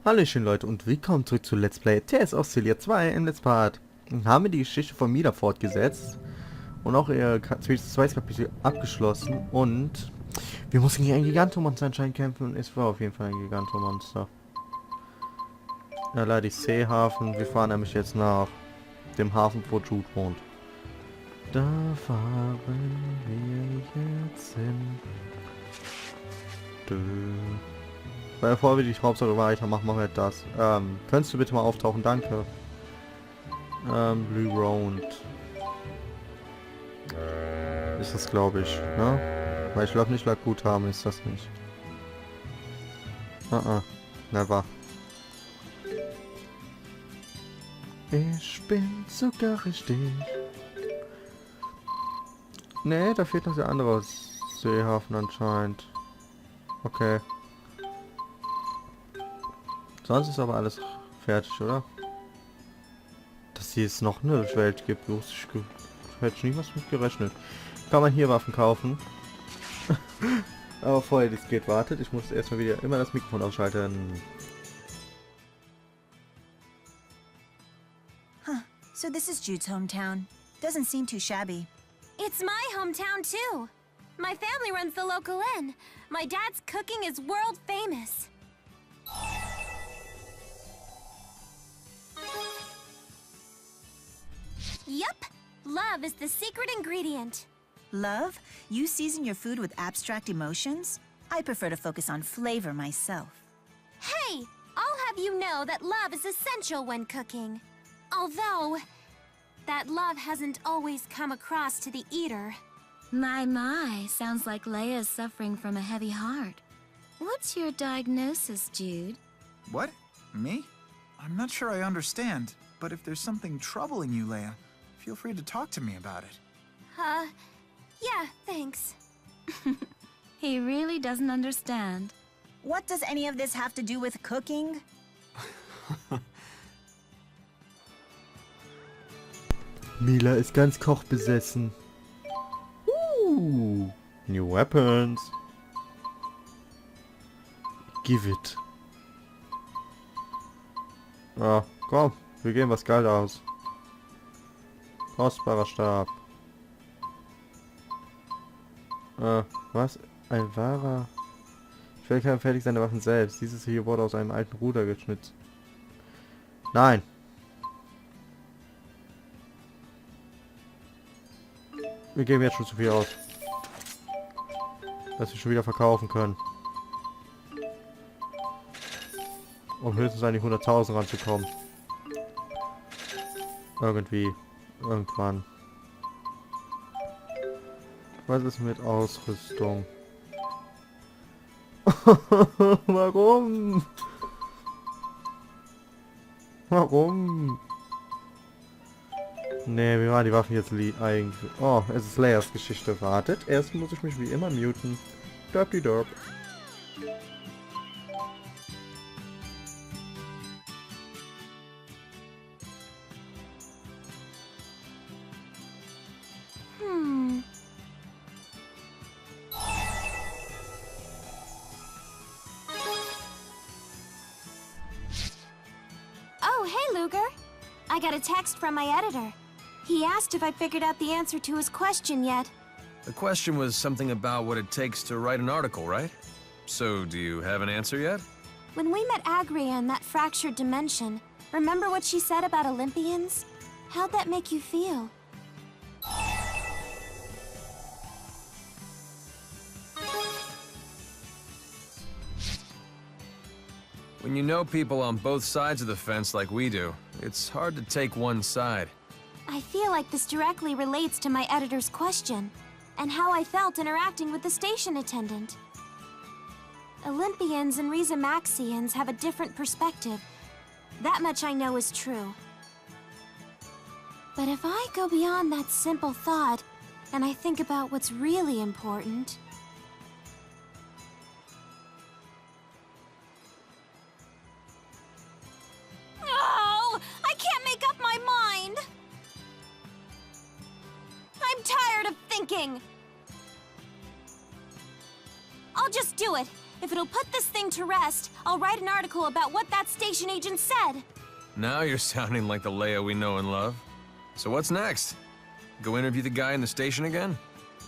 Hallöchen Leute und willkommen zurück zu Let's Play TS aus Xillia 2 im Let's Part. Haben wir die Geschichte von Mila fortgesetzt und auch ihr zweites Kapitel abgeschlossen und wir mussten gegen ein Gigantomonster anscheinend kämpfen und es war auf jeden Fall ein Gigantomonster. Ja, leider die Seehafen. Wir fahren nämlich jetzt nach dem Hafen, wo Jude wohnt. Da fahren wir jetzt hin. Bevor wir die Hauptsache weitermachen, machen wir das. Könntest du bitte mal auftauchen? Danke. Blue Round. Ist das, glaube ich, ne? Weil ich glaube nicht, gut haben ist das nicht. Never. Ich bin sogar richtig. Ne, da fehlt noch der andere Seehafen anscheinend. Okay. Sonst ist aber alles fertig, oder? Dass hier es noch eine Welt gibt, hätte ich niemals mit gerechnet. Kann man hier Waffen kaufen? Aber vorher das geht, wartet. Ich muss erstmal wieder immer das Mikrofon ausschalten. Huh. So this is Jude's hometown. Doesn't seem too shabby. It's my hometown too. My family runs the local inn. My dad's cooking is world famous. Yup, love is the secret ingredient. Love? You season your food with abstract emotions? I prefer to focus on flavor myself. Hey, I'll have you know that love is essential when cooking. Although, that love hasn't always come across to the eater. My, sounds like Leia's suffering from a heavy heart. What's your diagnosis, Jude? What? Me? I'm not sure I understand, but if there's something troubling you, Leia, feel free to talk to me about it. Yeah, thanks. He really doesn't understand. What does any of this have to do with cooking? Mila ist ganz kochbesessen. New weapons. Give it. Ah, komm, wir geben was Geld aus. Kostbarer Stab. Was? Ein wahrer... Ich will kein fertig seine Waffen selbst. Dieses hier wurde aus einem alten Ruder geschnitzt. Nein. Wir geben jetzt schon zu viel aus. Dass wir schon wieder verkaufen können. Um höchstens an die 100.000 ranzukommen. Irgendwie. Irgendwann. Was ist mit Ausrüstung? Warum? Warum? Ne, wie waren die Waffen jetzt eigentlich? Oh, es ist Leias Geschichte. Wartet. Erst muss ich mich wie immer muten. Derp. Oh, hey, Luger. I got a text from my editor. He asked if I figured out the answer to his question yet. The question was something about what it takes to write an article, right? So, do you have an answer yet? When we met Agria in that fractured dimension, remember what she said about Olympians? How'd that make you feel? When you know people on both sides of the fence like we do, it's hard to take one side. I feel like this directly relates to my editor's question, and how I felt interacting with the station attendant. Olympians and Rizamaxians have a different perspective. That much I know is true. But if I go beyond that simple thought, and I think about what's really important... Oh! I can't make up my mind! I'm tired of thinking! I'll just do it, If it'll put this thing to rest, I'll write an article about what that station agent said. Now you're sounding like the Leia we know and love. So what's next? Go interview the guy in the station again?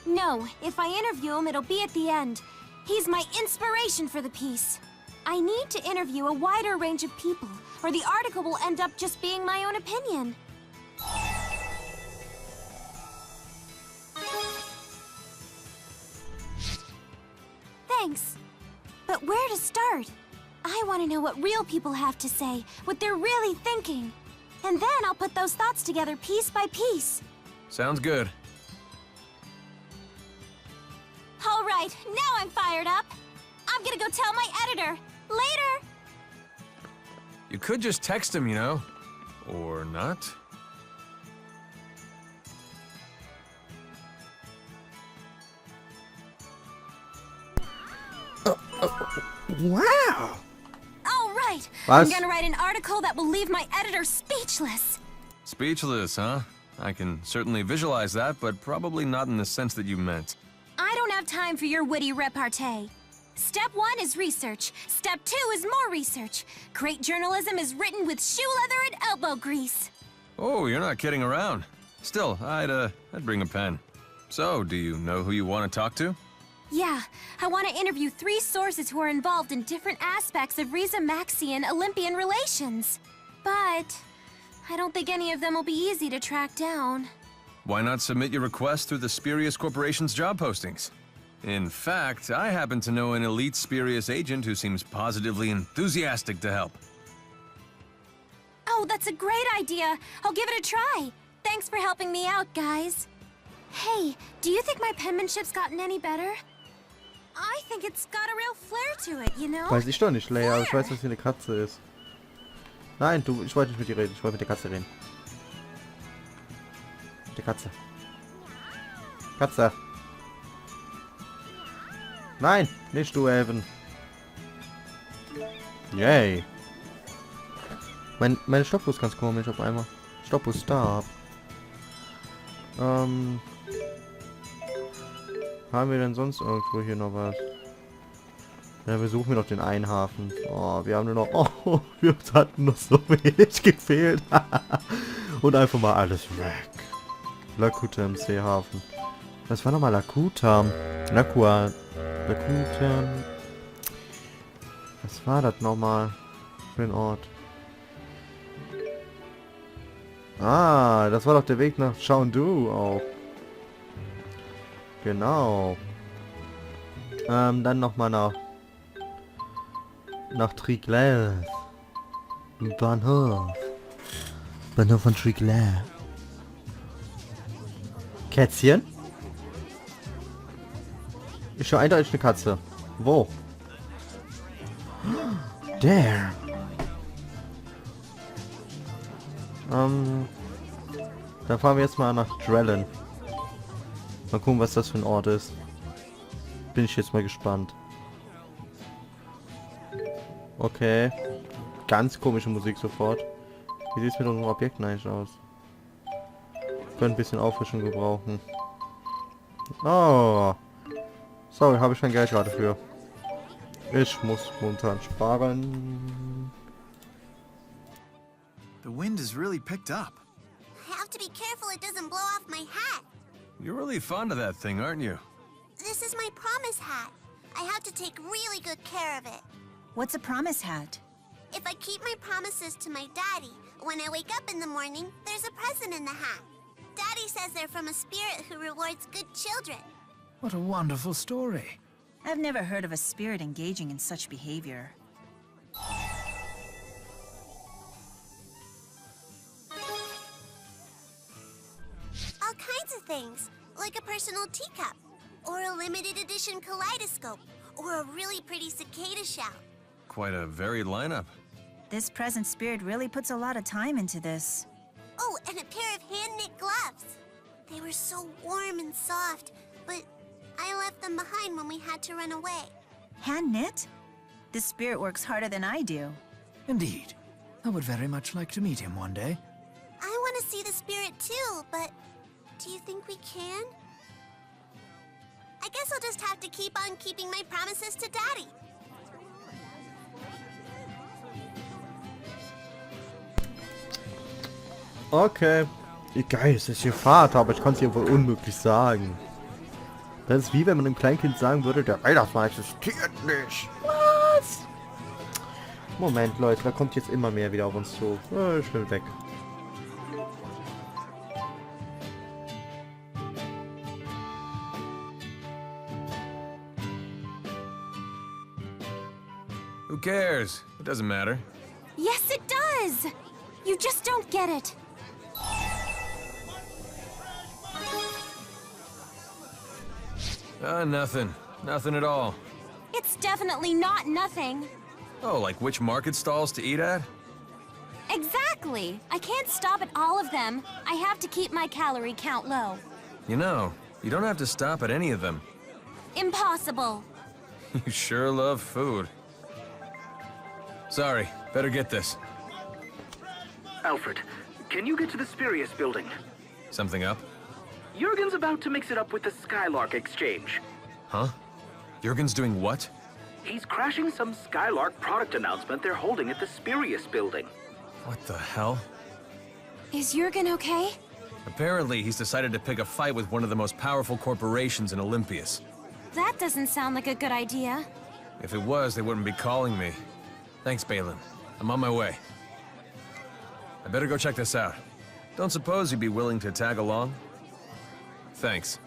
No, if I interview him, it'll be at the end. He's my inspiration for the piece. I need to interview a wider range of people, or the article will end up just being my own opinion. Thanks. But where to start? I want to know what real people have to say, what they're really thinking. And then I'll put those thoughts together piece by piece. Sounds good. All right, now I'm fired up. I'm gonna go tell my editor. Later! You could just text him, you know? Or not? Wow! All right, Was? I'm gonna write an article that will leave my editor speechless. Speechless, huh? I can certainly visualize that, but probably not in the sense that you meant. I don't have time for your witty repartee. Step 1 is research. Step 2 is more research. Great journalism is written with shoe leather and elbow grease. Oh, you're not kidding around. Still, I'd bring a pen. So, do you know who you want to talk to? Yeah, I want to interview 3 sources who are involved in different aspects of Riza-Maxian-Olympian relations. But I don't think any of them will be easy to track down. Why not submit your request through the Spurious Corporation's job postings? In fact, I happen to know an elite Spurious agent who seems positively enthusiastic to help. Oh, that's a great idea. I'll give it a try. Thanks for helping me out, guys. Hey, do you think my penmanship's gotten any better? I think it's got a real flair to it, you know? Weiß ich doch nicht, Leia, aber ich weiß, dass sie eine Katze ist. Nein, du, ich wollte nicht mit dir reden, ich wollte mit der Katze reden. Mit der Katze. Katze. Nein, nicht du, Elven. Yay. Meine Stoppuhr ist ganz komisch auf einmal. Stoppuhr Stop. Haben wir denn sonst irgendwo hier noch was? Ja, wir suchen doch den einen Hafen. Oh, wir haben nur noch... Oh, wir hatten noch so wenig gefehlt. Und einfach mal alles weg. Lakuta im Seehafen. Was war nochmal Lakuta? Lakuta. Was war das nochmal für ein Ort? Ah, das war doch der Weg nach Chengdu auch. Genau. Dann nochmal nach Triglav. Bahnhof. Bahnhof von Triglav. Kätzchen? Ich schaue eindeutig eine Katze. Wo? There. Dann fahren wir jetzt mal nach Drellen. Mal gucken, was das für ein Ort ist. Bin ich jetzt mal gespannt. Okay. Ganz komische Musik sofort. Wie sieht es mit unseren Objekten eigentlich aus? Können ein bisschen Auffrischung gebrauchen. Oh. Sorry, habe ich kein Geld gerade für. Ich muss momentan sparen. The wind has really picked up. I have to be careful it doesn't blow off my hat. You're really fond of that thing, aren't you? This is my promise hat. I have to take really good care of it. What's a promise hat? If I keep my promises to my daddy, when I wake up in the morning, there's a present in the hat. Daddy says they're from a spirit who rewards good children. What a wonderful story. I've never heard of a spirit engaging in such behavior. All kinds of things, like a personal teacup, or a limited edition kaleidoscope, or a really pretty cicada shell. Quite a varied lineup. This present spirit really puts a lot of time into this. Oh, and a pair of hand-knit gloves. They were so warm and soft, but I left them behind when we had to run away. Hand knit? This spirit works harder than I do. Indeed. I would very much like to meet him one day. I want to see the spirit too, but do you think we can? I guess I'll just have to keep on keeping my promises to Daddy. Okay. Geil, es ist ihr Vater, aber ich konnte es ihr wohl unmöglich sagen. Das ist wie wenn man einem Kleinkind sagen würde, der Weihnachtsmann existiert nicht. Was? Moment, Leute, da kommt jetzt immer mehr wieder auf uns zu. Schnell weg. Who cares? It doesn't matter. Yes, it does! You just don't get it. Nothing. Nothing at all. It's definitely not nothing. Oh, like which market stalls to eat at? Exactly. I can't stop at all of them. I have to keep my calorie count low. You know, you don't have to stop at any of them. Impossible. You sure love food. Sorry, better get this. Alfred, can you get to the Spurious building? Something up? Jurgen's about to mix it up with the Skylark exchange. Huh? Jurgen's doing what? He's crashing some Skylark product announcement they're holding at the Spurious building. What the hell? Is Jurgen okay? Apparently, he's decided to pick a fight with one of the most powerful corporations in Olympias. That doesn't sound like a good idea. If it was, they wouldn't be calling me. Thanks, Balin. I'm on my way. I better go check this out. Don't suppose you'd be willing to tag along? Thanks.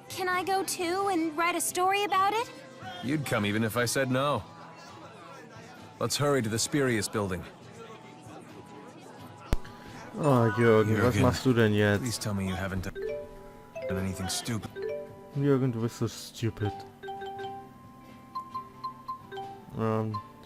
Can I go too and write a story about it? You'd come even if I said no. Let's hurry to the Spurious building. Oh, Jürgen, was machst du denn jetzt? Please tell me you haven't done anything stupid. Jürgen, du bist so stupid.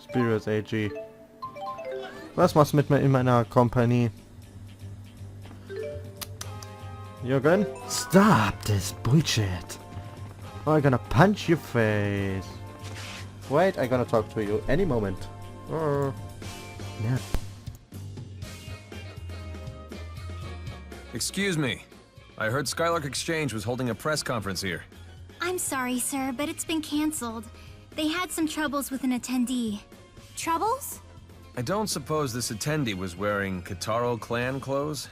Spurious AG. Was machst du mit mir in meiner Kompanie? Jürgen? Stop this bullshit. Oh, I'm gonna punch your face. Wait, I'm gonna talk to you any moment. Yeah. Excuse me. I heard Skylark Exchange was holding a press conference here. I'm sorry, sir, but it's been canceled. They had some troubles with an attendee. Troubles? I don't suppose this attendee was wearing Kataro clan clothes?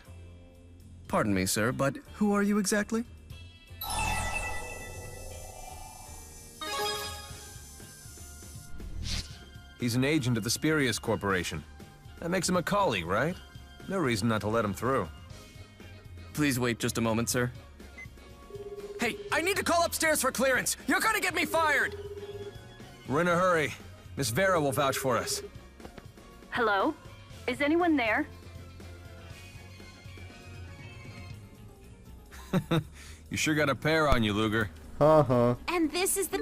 Pardon me, sir, but who are you exactly? He's an agent of the Spurious Corporation. That makes him a colleague, right? No reason not to let him through. Please wait just a moment, sir. Hey, I need to call upstairs for clearance! You're gonna get me fired! We're in a hurry. Miss Vera will vouch for us. Hello? Is anyone there? You sure got a pair on you, Luger. Haha. And this is the...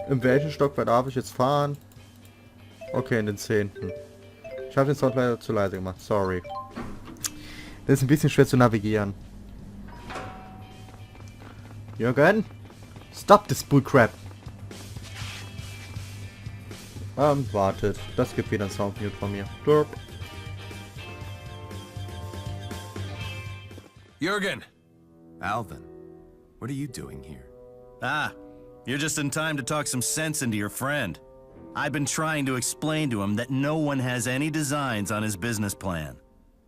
In welchen Stock darf ich jetzt fahren? Okay, in den 10. Ich habe den Sound leider zu leise gemacht, sorry. Das ist ein bisschen schwer zu navigieren. Jürgen? Stop this bullcrap! Wartet. Das gibt wieder ein Soundmute von mir. Derp. Jürgen! Alvin, what are you doing here? Ah, you're just in time to talk some sense into your friend. I've been trying to explain to him that no one has any designs on his business plan.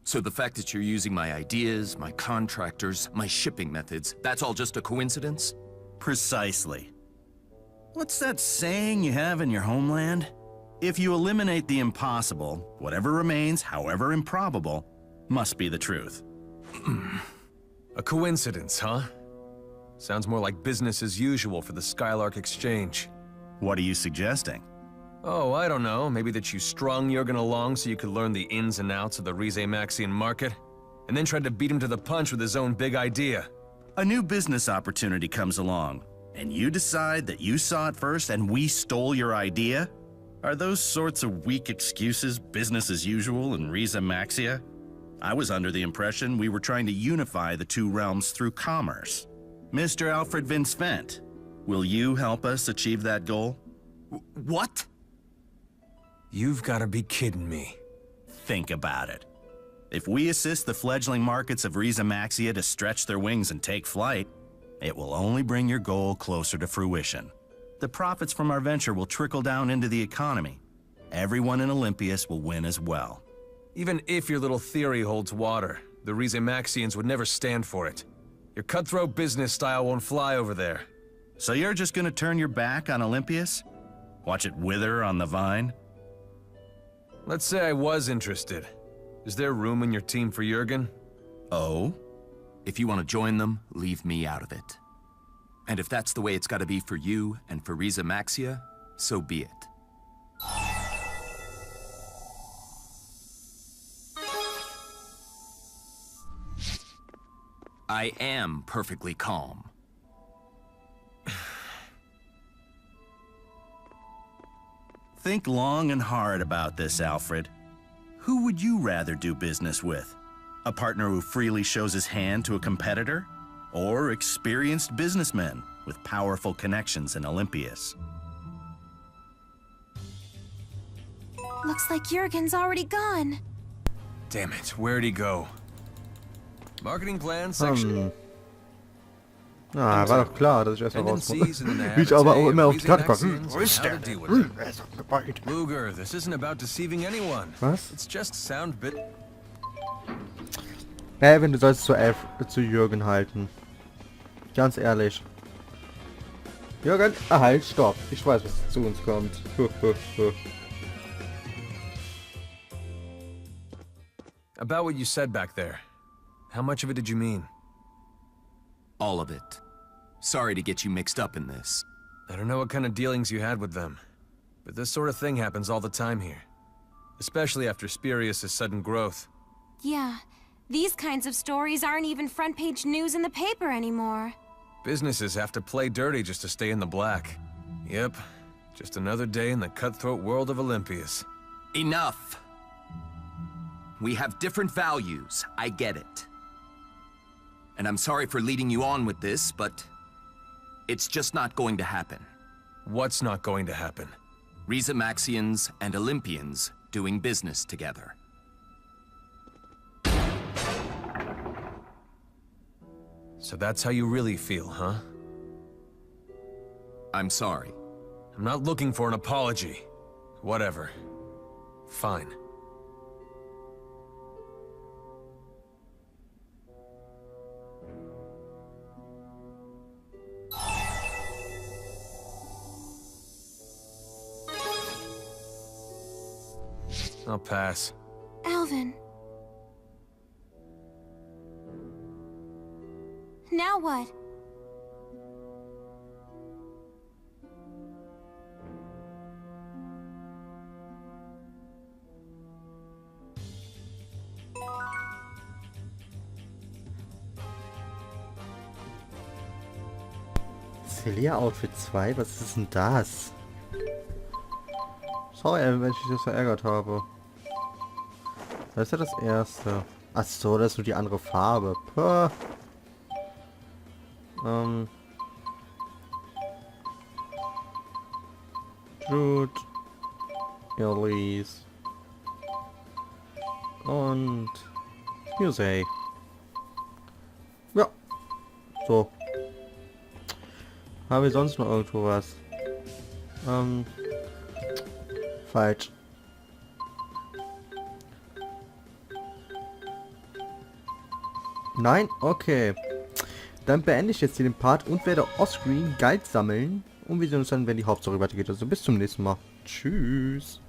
So the fact that you're using my ideas, my contractors, my shipping methods, that's all just a coincidence? Precisely. What's that saying you have in your homeland? If you eliminate the impossible, whatever remains, however improbable, must be the truth. A coincidence, huh? Sounds more like business as usual for the Skylark Exchange. What are you suggesting? Oh, I don't know. Maybe that you strung Jurgen along so you could learn the ins and outs of the Rize-Maxian market, and then tried to beat him to the punch with his own big idea. A new business opportunity comes along, and you decide that you saw it first and we stole your idea? Are those sorts of weak excuses business as usual in Rize-Maxia? I was under the impression we were trying to unify the two realms through commerce. Mr. Alfred Vince Fent, will you help us achieve that goal? What? You've got to be kidding me. Think about it. If we assist the fledgling markets of Rize-Maxia to stretch their wings and take flight, it will only bring your goal closer to fruition. The profits from our venture will trickle down into the economy. Everyone in Olympias will win as well. Even if your little theory holds water, the Rizemaxians would never stand for it. Your cutthroat business style won't fly over there. So you're just gonna turn your back on Olympias? Watch it wither on the vine? Let's say I was interested. Is there room in your team for Jurgen? Oh? If you want to join them, leave me out of it. And if that's the way it's gotta be for you and for Rizemaxia, so be it. I am perfectly calm. Think long and hard about this, Alfred. Who would you rather do business with? A partner who freely shows his hand to a competitor? Or experienced businessmen with powerful connections in Olympias? Looks like Jurgen's already gone. Damn it, where'd he go? Marketing plan section. Ah, war doch klar, dass ich erstmal rauskomme. Wie ich aber auch immer auf die Karte komme. Wo ist der? Er ist abgebeut. Luger, this isn't about deceiving anyone. Was? It's just sound bit. Wenn du sollst zu Jürgen halten. Ganz ehrlich. Jürgen, halt, stopp. Ich weiß, was zu uns kommt. About what you said back there. How much of it did you mean? All of it. Sorry to get you mixed up in this. I don't know what kind of dealings you had with them, but this sort of thing happens all the time here. Especially after Spurious' sudden growth. Yeah, these kinds of stories aren't even front-page news in the paper anymore. Businesses have to play dirty just to stay in the black. Yep, just another day in the cutthroat world of Olympias. Enough! We have different values, I get it. And I'm sorry for leading you on with this, but it's just not going to happen. What's not going to happen? Rizemaxians and Olympians doing business together. So that's how you really feel, huh? I'm sorry. I'm not looking for an apology. Whatever. Fine. I'll pass. Alvin. Now what? Xillia Outfit 2? Was ist denn das? Sorry, wenn ich dich das verärgert habe. Das ist ja das erste. Achso, das ist nur die andere Farbe. Puh. Jude. Elise. Und Musei. Ja. So. Haben wir sonst noch irgendwo was? Falsch. Nein? Okay. Dann beende ich jetzt hier den Part und werde offscreen Geld sammeln. Und wir sehen uns dann, wenn die Hauptstory weitergeht. Also bis zum nächsten Mal. Tschüss.